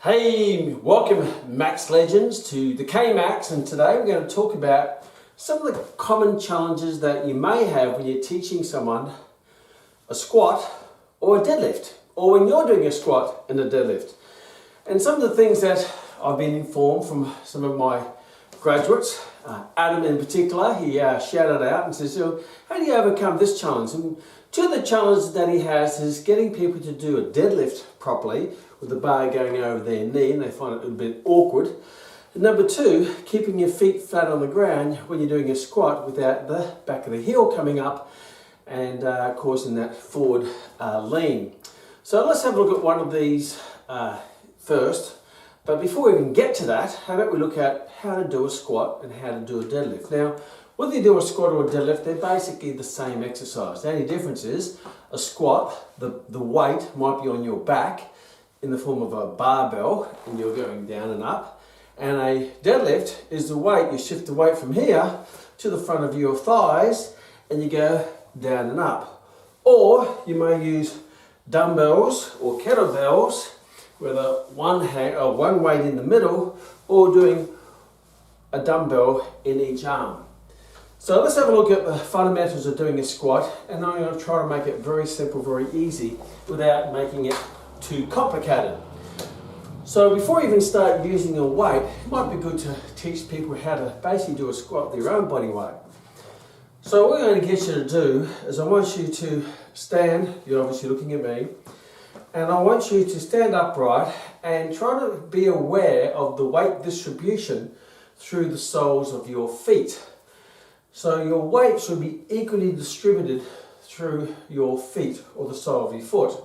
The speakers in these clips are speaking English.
Hey, welcome Max Legends to the Kmax, and today we're going to talk about some of the common challenges that you may have when you're teaching someone a squat or a deadlift, or when you're doing a squat and a deadlift. And some of the things that I've been informed from some of my graduates, Adam in particular, he shouted out and says, so how do you overcome this challenge? And two of the challenges that he has is getting people to do a deadlift properly with the bar going over their knee, and they find it a bit awkward. And number two, keeping your feet flat on the ground when you're doing a squat without the back of the heel coming up and causing that forward lean. So let's have a look at one of these first. But before we even get to that, how about we look at how to do a squat and how to do a deadlift. Now, whether you do a squat or a deadlift, they're basically the same exercise. The only difference is a squat, the weight might be on your back in the form of a barbell and you're going down and up. And a deadlift is the weight, you shift the weight from here to the front of your thighs and you go down and up. Or you may use dumbbells or kettlebells with one weight in the middle, or doing a dumbbell in each arm. So let's have a look at the fundamentals of doing a squat, and I'm going to try to make it very simple, very easy, without making it too complicated. So before you even start using a weight, it might be good to teach people how to basically do a squat with their own body weight. So what I'm going to get you to do is I want you to stand, you're obviously looking at me, and I want you to stand upright and try to be aware of the weight distribution through the soles of your feet. So your weight should be equally distributed through your feet or the sole of your foot.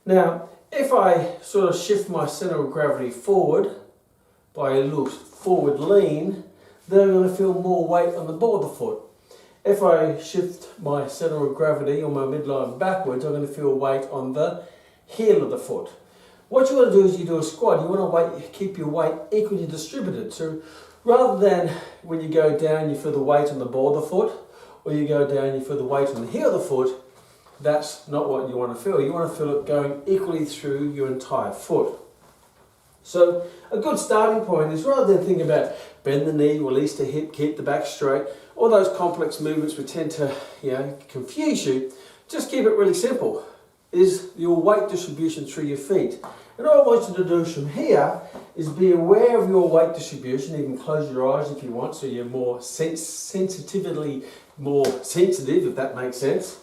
Now, if I sort of shift my center of gravity forward by a little forward lean, then I'm going to feel more weight on the ball of the foot. If I shift my center of gravity or my midline backwards, I'm going to feel weight on the heel of the foot. What you want to do is you do a squat, you want to keep your weight equally distributed. So rather than when you go down you feel the weight on the ball of the foot, or you go down you feel the weight on the heel of the foot, that's not what you want to feel. You want to feel it going equally through your entire foot. So a good starting point is, rather than thinking about bend the knee, release the hip, keep the back straight, all those complex movements which tend to confuse you, just keep it really simple. Is your weight distribution through your feet. And all I want you to do from here is be aware of your weight distribution, even close your eyes if you want, so you're more sensitive, if that makes sense.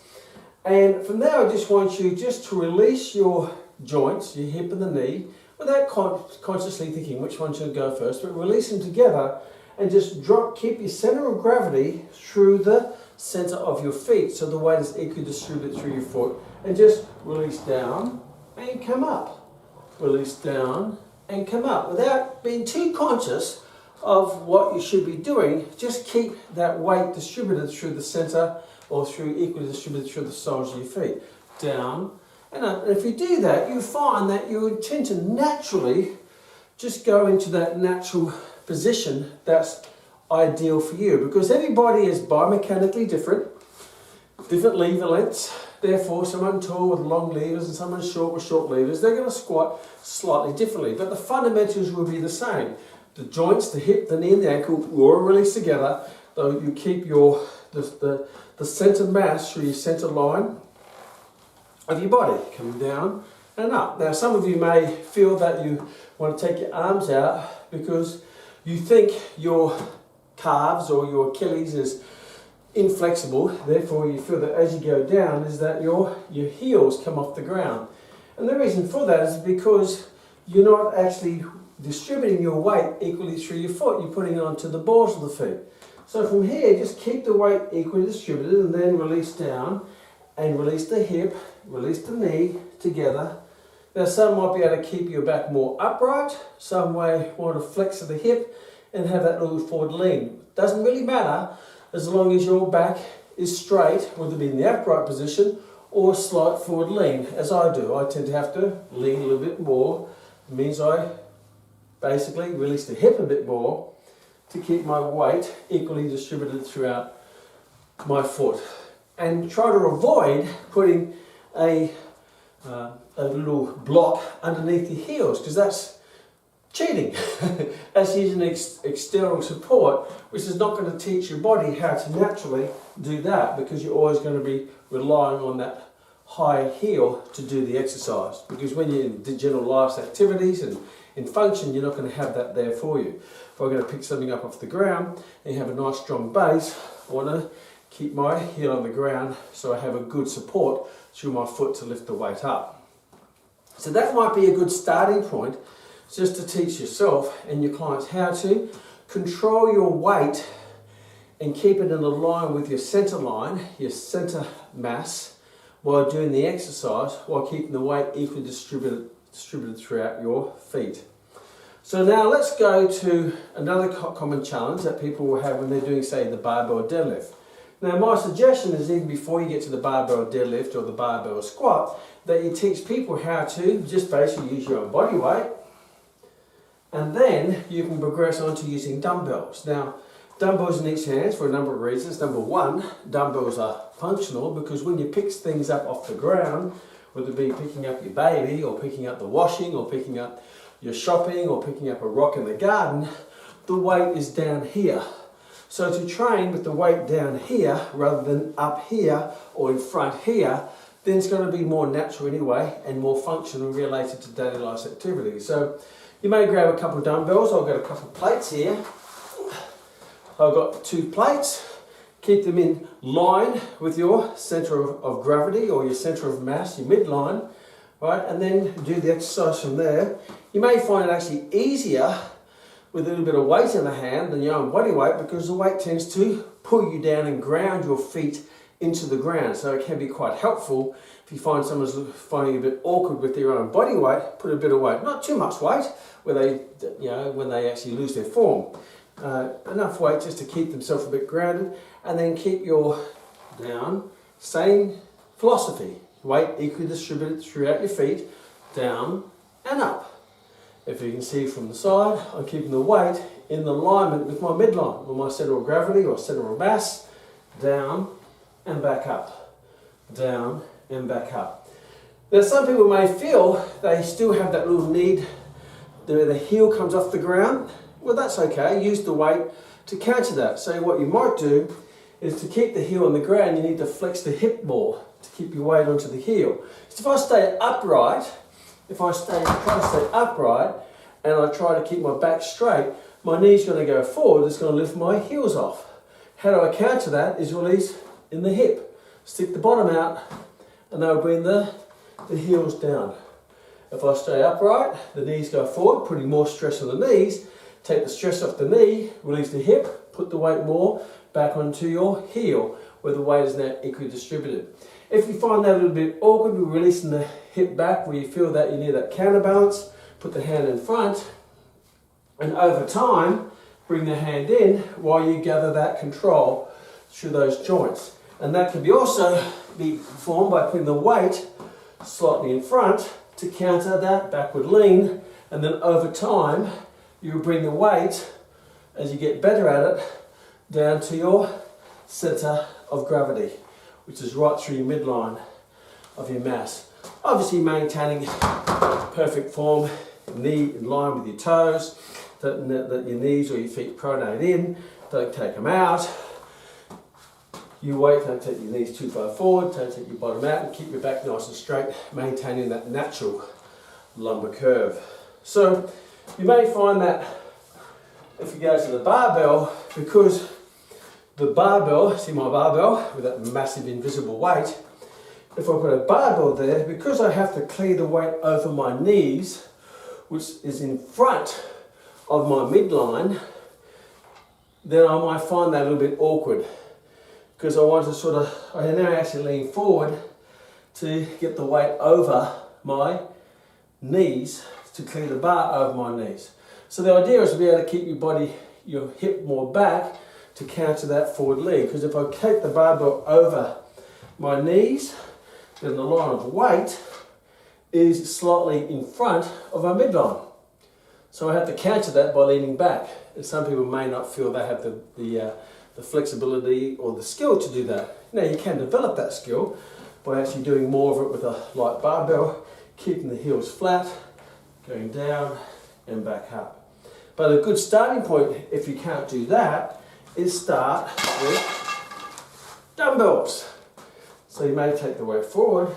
And from there I just want you just to release your joints, your hip and the knee, without consciously thinking which one should go first, but release them together and just keep your center of gravity through the center of your feet, so the weight is equally distributed through your foot, and just release down and come up. Release down and come up without being too conscious of what you should be doing. Just keep that weight distributed through the center, or equally distributed through the soles of your feet. Down and up. And if you do that, you find that you tend to naturally just go into that natural position that's ideal for you, because everybody is biomechanically different lever lengths. Therefore, someone tall with long levers and someone short with short levers, they're going to squat slightly differently, but the fundamentals will be the same. The joints, the hip, the knee and the ankle will all release together, though you keep the center mass through your center line of your body, coming down and up. Now, some of you may feel that you want to take your arms out because you think your calves or your Achilles is inflexible, therefore you feel that as you go down is that your heels come off the ground. And the reason for that is because you're not actually distributing your weight equally through your foot, you're putting it onto the balls of the feet. So from here, just keep the weight equally distributed and then release down and release the hip, release the knee together. Now some might be able to keep your back more upright, some may want to flex the hip and have that little forward lean. Doesn't really matter as long as your back is straight, whether it be in the upright position or slight forward lean, as I do. I tend to have to lean a little bit more. It means I basically release the hip a bit more to keep my weight equally distributed throughout my foot. And try to avoid putting a little block underneath your heels, because that's cheating. That's using external support, which is not going to teach your body how to naturally do that, because you're always going to be relying on that high heel to do the exercise. Because when you're in general life activities and in function, you're not going to have that there for you. If I'm going to pick something up off the ground and you have a nice strong base, I want to keep my heel on the ground so I have a good support through my foot to lift the weight up. So that might be a good starting point, just to teach yourself and your clients how to control your weight and keep it in a line with your center line, your center mass, while doing the exercise, while keeping the weight equally distributed throughout your feet. So now let's go to another common challenge that people will have when they're doing, say, the barbell deadlift. Now my suggestion is, even before you get to the barbell deadlift or the barbell squat, that you teach people how to just basically use your own body weight, and then you can progress on to using dumbbells. Now, dumbbells in each hand for a number of reasons. Number one, dumbbells are functional because when you pick things up off the ground, whether it be picking up your baby or picking up the washing or picking up your shopping or picking up a rock in the garden, the weight is down here. So to train with the weight down here rather than up here or in front here, then it's going to be more natural anyway and more functional related to daily life activities. So you may grab a couple of dumbbells. I've got a couple of plates here. I've got 2 plates. Keep them in line with your center of gravity or your center of mass, your midline, right? And then do the exercise from there. You may find it actually easier with a little bit of weight in the hand than your own body weight, because the weight tends to pull you down and ground your feet into the ground. So it can be quite helpful if you find someone's finding it a bit awkward with their own body weight, put a bit of weight, not too much weight, where they, when they actually lose their form. Enough weight just to keep themselves a bit grounded, and then keep your down, same philosophy, weight equally distributed throughout your feet, down and up. If you can see from the side, I'm keeping the weight in alignment with my midline, or my center of gravity or center of mass, down and back up, down and back up. Now some people may feel they still have that little need, the heel comes off the ground. Well, that's okay, use the weight to counter that. So what you might do is, to keep the heel on the ground, you need to flex the hip more to keep your weight onto the heel. So if I stay upright, try to stay upright, and I try to keep my back straight, my knee's going to go forward, it's going to lift my heels off. How do I counter that? Is release in the hip. Stick the bottom out, and that'll bring the heels down. If I stay upright, the knees go forward, putting more stress on the knees. Take the stress off the knee, release the hip, put the weight more back onto your heel, where the weight is now equally distributed. If you find that a little bit awkward with releasing the hip back, where you feel that you need that counterbalance, put the hand in front, and over time, bring the hand in while you gather that control through those joints. And that can also be performed by putting the weight slightly in front to counter that backward lean, and then over time, you bring the weight, as you get better at it, down to your center of gravity, which is right through your midline of your mass. Obviously maintaining perfect form, knee in line with your toes, that your knees or your feet pronate in, don't take them out. You wait, don't take your knees too far forward, don't take your bottom out, and keep your back nice and straight, maintaining that natural lumbar curve. So you may find that if you go to the barbell, because the barbell, see my barbell with that massive invisible weight, if I put a barbell there, because I have to clear the weight over my knees, which is in front of my midline, then I might find that a little bit awkward, because I want to I now actually lean forward to get the weight over my knees, to clear the bar over my knees. So the idea is to be able to keep your hip more back to counter that forward lean, because if I keep the barbell over my knees, then the line of weight is slightly in front of my midline. So I have to counter that by leaning back. And some people may not feel they have the flexibility or the skill to do that. Now you can develop that skill by actually doing more of it with a light barbell, keeping the heels flat, going down and back up. But a good starting point, if you can't do that, is start with dumbbells. So you may take the weight forward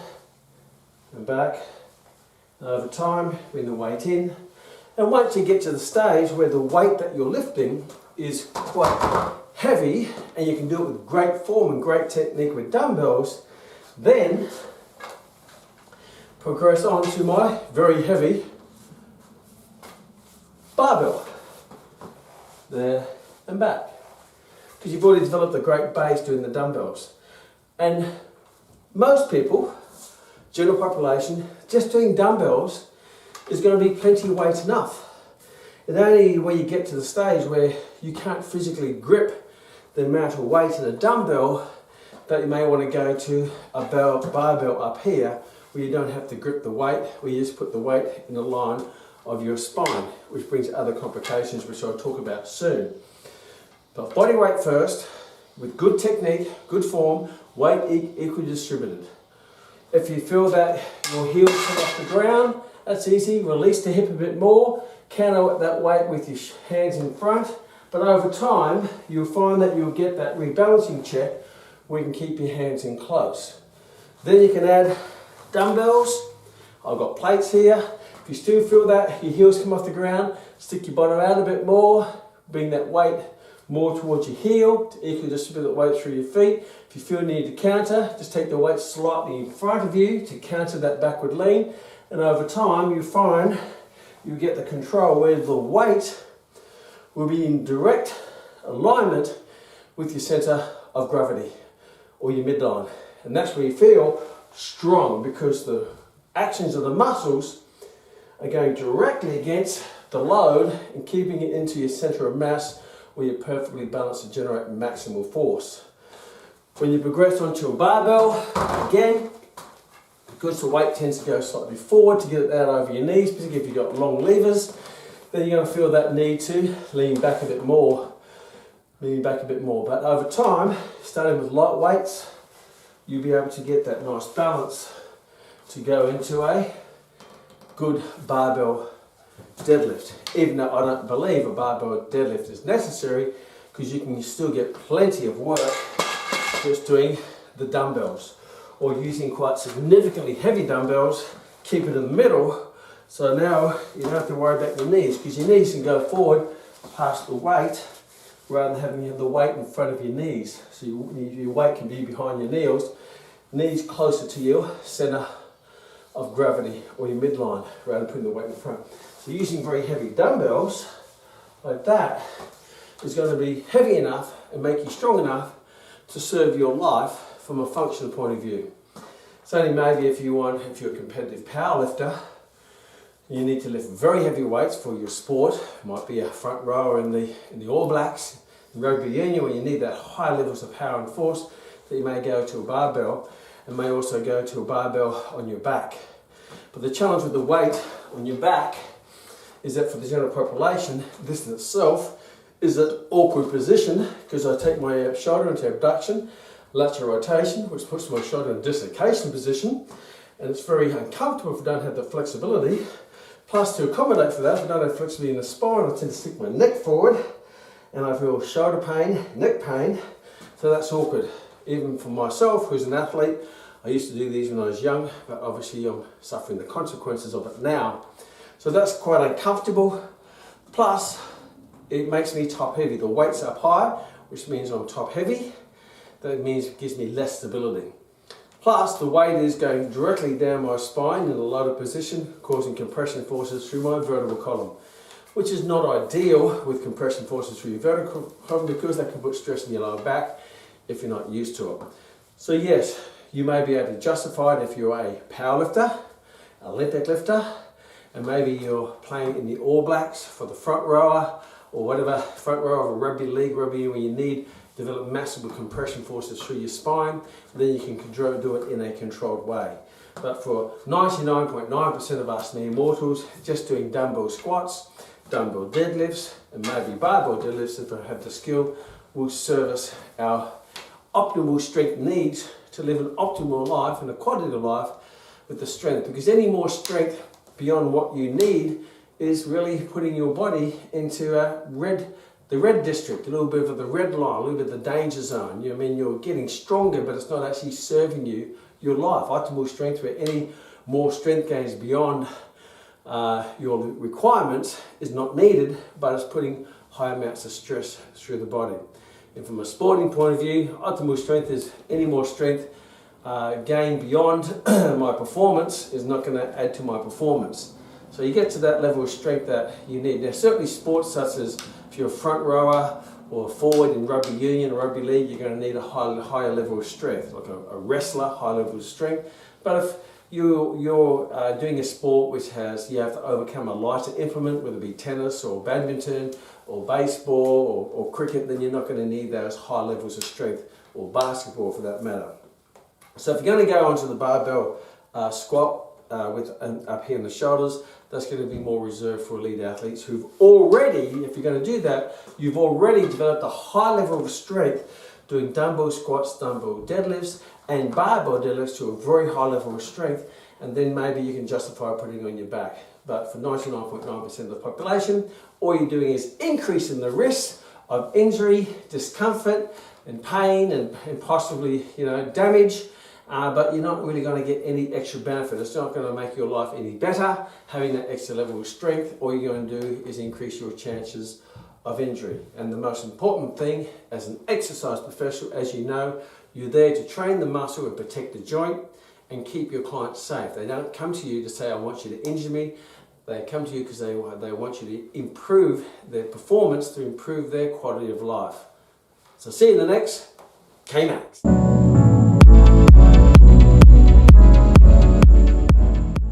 and back, and over time bring the weight in. And once you get to the stage where the weight that you're lifting is quite heavy, and you can do it with great form and great technique with dumbbells, then progress on to my very heavy barbell. There and back. Because you've already developed a great base doing the dumbbells. And most people, general population, just doing dumbbells is going to be plenty of weight enough. It's only when you get to the stage where you can't physically grip the amount of weight in a dumbbell that you may want to go to a barbell up here, where you don't have to grip the weight, where you just put the weight in the line of your spine, which brings other complications, which I'll talk about soon. But body weight first, with good technique, good form, weight equally distributed. If you feel that your heels come off the ground, that's easy. Release the hip a bit more, counter that weight with your hands in front. But over time, you'll find that you'll get that rebalancing check where you can keep your hands in close. Then you can add dumbbells. I've got plates here. If you still feel that your heels come off the ground, stick your bottom out a bit more, bring that weight more towards your heel to equally distribute the weight through your feet. If you feel you need to counter, just take the weight slightly in front of you to counter that backward lean. And over time, you find you get the control where the weight will be in direct alignment with your center of gravity or your midline. And that's where you feel strong, because the actions of the muscles are going directly against the load and keeping it into your center of mass where you're perfectly balanced to generate maximal force. When you progress onto a barbell, again, because the weight tends to go slightly forward to get it out over your knees, particularly if you've got long levers, then you're going to feel that need to lean back a bit more. But over time, starting with light weights, you'll be able to get that nice balance to go into a good barbell deadlift. Even though I don't believe a barbell deadlift is necessary, because you can still get plenty of work just doing the dumbbells, or using quite significantly heavy dumbbells, keep it in the middle, so now you don't have to worry about your knees, because your knees can go forward past the weight rather than having the weight in front of your knees. So your weight can be behind your knees closer to your center of gravity or your midline, rather than putting the weight in front. So using very heavy dumbbells like that is going to be heavy enough and make you strong enough to serve your life from a functional point of view. It's only maybe if you're a competitive powerlifter, you need to lift very heavy weights for your sport. It might be a front rower in the All Blacks, in rugby union, where you need that high levels of power and force, that you may go to a barbell, and may also go to a barbell on your back. But the challenge with the weight on your back is that for the general population, this in itself is an awkward position, because I take my shoulder into abduction, lateral rotation, which puts my shoulder in dislocation position, and it's very uncomfortable if I don't have the flexibility. Plus, to accommodate for that, if I don't have flexibility in the spine, I tend to stick my neck forward, and I feel shoulder pain, neck pain, so that's awkward. Even for myself, who's an athlete, I used to do these when I was young, but obviously I'm suffering the consequences of it now. So that's quite uncomfortable. Plus, it makes me top heavy. The weight's up high, which means I'm top heavy. That means it gives me less stability. Plus, the weight is going directly down my spine in a loaded position, causing compression forces through my vertebral column, which is not ideal with compression forces through your vertebral column, because that can put stress in your lower back if you're not used to it. So yes, you may be able to justify it if you're a powerlifter, Olympic lifter, and maybe you're playing in the All Blacks for the front rower, or whatever, front row of a rugby league, where you need to develop massive compression forces through your spine. Then you can do it in a controlled way. But for 99.9% of us mere mortals, just doing dumbbell squats, dumbbell deadlifts, and maybe barbell deadlifts, if I have the skill, will service our optimal strength needs to live an optimal life and a quality of life with the strength. Because any more strength beyond what you need is really putting your body into the red district, a little bit of the red line, a little bit of the danger zone. I mean, you're getting stronger, but it's not actually serving you your life. Optimal strength, where any more strength gains beyond your requirements is not needed, but it's putting high amounts of stress through the body. And from a sporting point of view, optimal strength is any more strength gain beyond my performance is not going to add to my performance. So you get to that level of strength that you need. Now certainly sports such as if you're a front rower or a forward in rugby union or rugby league, you're going to need a higher level of strength, like a wrestler, high level of strength. But if you're doing a sport which you have to overcome a lighter implement, whether it be tennis or badminton or baseball or cricket, then you're not going to need those high levels of strength, or basketball for that matter. So if you're going to go onto the barbell squat up here in the shoulders, that's going to be more reserved for elite athletes who've already, if you're going to do that, you've already developed a high level of strength doing dumbbell squats, dumbbell deadlifts, and barbell deadlifts to a very high level of strength, and then maybe you can justify putting it on your back. But for 99.9% of the population, all you're doing is increasing the risk of injury, discomfort, and pain, and possibly damage. But you're not really going to get any extra benefit. It's not going to make your life any better having that extra level of strength. All you're going to do is increase your chances of injury. And the most important thing as an exercise professional, as you know, you're there to train the muscle and protect the joint and keep your clients safe. They don't come to you to say, I want you to injure me. They come to you because they want you to improve their performance, to improve their quality of life. So see you in the next Kmax.